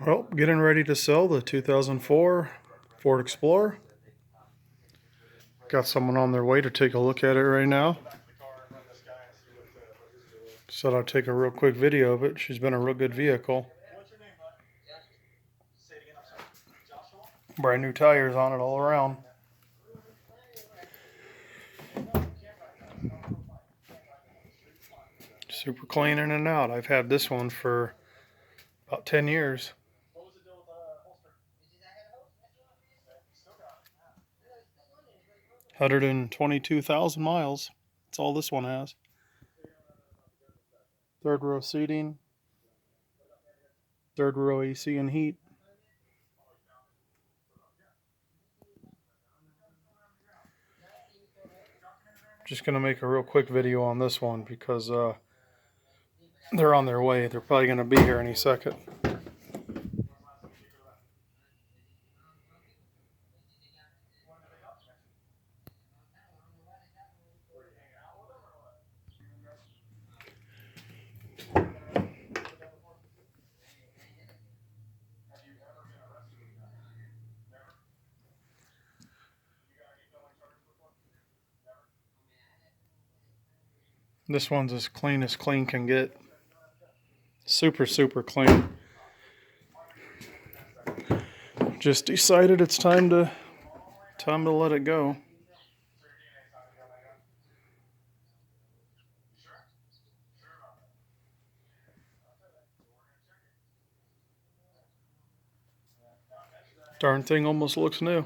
Well, getting ready to sell the 2004 Ford Explorer. Got someone on their way to take a look at it right now. Said I'd take a real quick video of it. She's been a real good vehicle. Brand new tires on it all around. Super clean in and out. I've had this one for about 10 years. 122,000 miles. That's all this one has. Third row seating. Third row AC and heat. Just going to make a real quick video on this one because they're on their way. They're probably going to be here any second. This one's as clean can get. Super, super clean. Just decided it's time to let it go. Darn thing almost looks new.